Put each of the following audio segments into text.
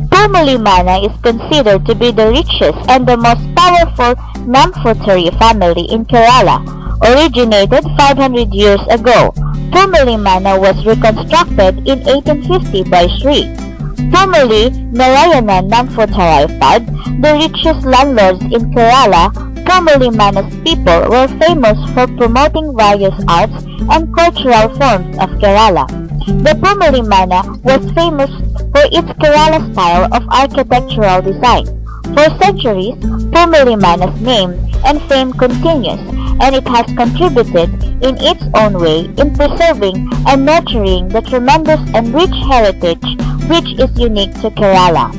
Pumuli Mana is considered to be the richest and the most powerful Namboothiri family in Kerala. Originated 500 years ago, Pumuli Mana was reconstructed in 1850 by Sri Pumuli Narayana Namboothiripad, the richest landlords in Kerala. Pumuli Mana's people were famous for promoting various arts and cultural forms of Kerala. The Pumuli Mana was famous for its Kerala style of architectural design. For centuries, Pumuli Mana's name and fame continues, and it has contributed in its own way in preserving and nurturing the tremendous and rich heritage which is unique to Kerala.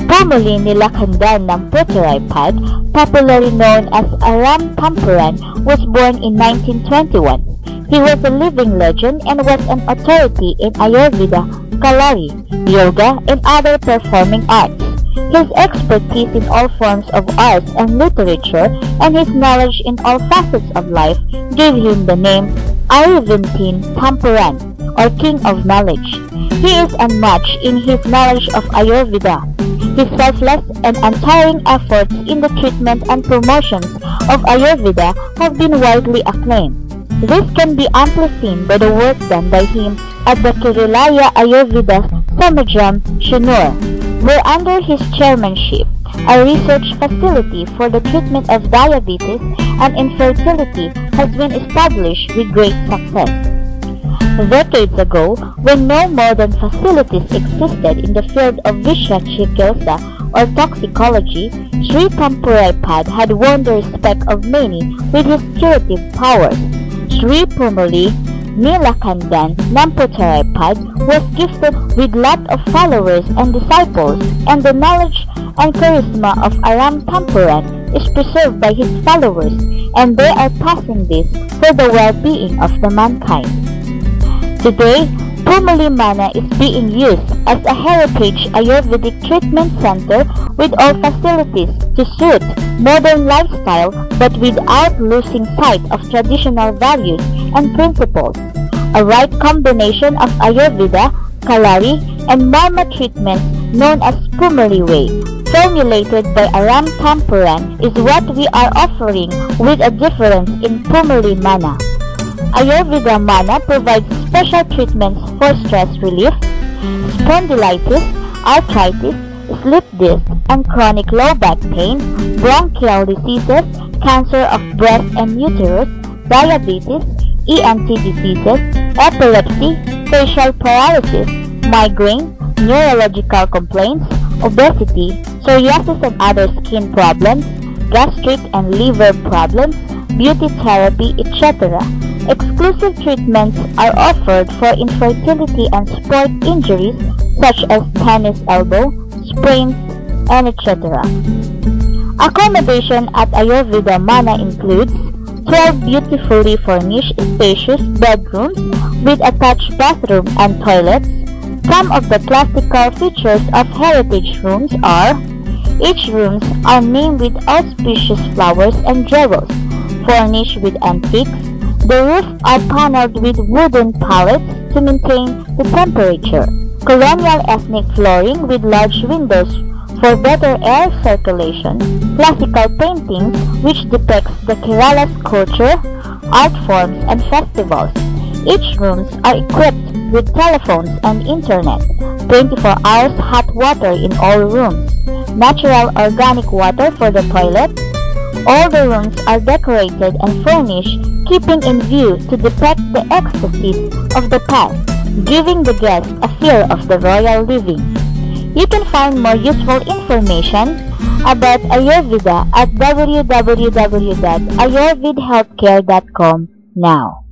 Pumuli Nilakhandan Namboothiripad, popularly known as Aram Thampuran, was born in 1921. He was a living legend and was an authority in Ayurveda, Kalari, yoga, and other performing arts. His expertise in all forms of arts and literature and his knowledge in all facets of life gave him the name Arivintin Thampuran, or King of Knowledge. He is unmatched in his knowledge of Ayurveda. His selfless and untiring efforts in the treatment and promotions of Ayurveda have been widely acclaimed. This can be amply seen by the work done by him at the Kirilaya Ayurveda Samajam, Shannur, where under his chairmanship, a research facility for the treatment of diabetes and infertility has been established with great success. Decades ago, when no modern facilities existed in the field of Vishya Chikitsa or toxicology, Sri Thampuriripad had won the respect of many with his curative powers. Sri Pumuli Nilakhandan Namboothiripad was gifted with lots of followers and disciples, and the knowledge and charisma of Aram Thampuran is preserved by his followers, and they are passing this for the well-being of the mankind. Today, Pumuli Mana is being used as a heritage Ayurvedic treatment center with all facilities to suit modern lifestyle but without losing sight of traditional values and principles. A right combination of Ayurveda, Kalari, and Marma treatments known as Pumuli Way, formulated by Aram Thampuran, is what we are offering with a difference in Pumuli Mana. Ayurveda Mana provides special treatments for stress relief, spondylitis, arthritis, slip disc and chronic low back pain, bronchial diseases, cancer of breast and uterus, diabetes, ENT diseases, epilepsy, facial paralysis, migraine, neurological complaints, obesity, psoriasis and other skin problems, gastric and liver problems, beauty therapy, etc. Exclusive treatments are offered for infertility and sport injuries such as tennis elbow, sprains, and etc. Accommodation at Ayurveda Mana includes 12 beautifully furnished spacious bedrooms with attached bathroom and toilets. Some of the classical features of heritage rooms are: each rooms are named with auspicious flowers and jewels, furnished with antiques. The roofs are paneled with wooden pallets to maintain the temperature. Colonial ethnic flooring with large windows for better air circulation. Classical paintings which depicts the Kerala's culture, art forms and festivals. Each rooms are equipped with telephones and internet. 24 hours hot water in all rooms. Natural organic water for the toilet. All the rooms are decorated and furnished, keeping in view to depict the ecstasies of the past, giving the guest a feel of the royal living. You can find more useful information about Ayurveda at www.ayurvedhealthcare.com now.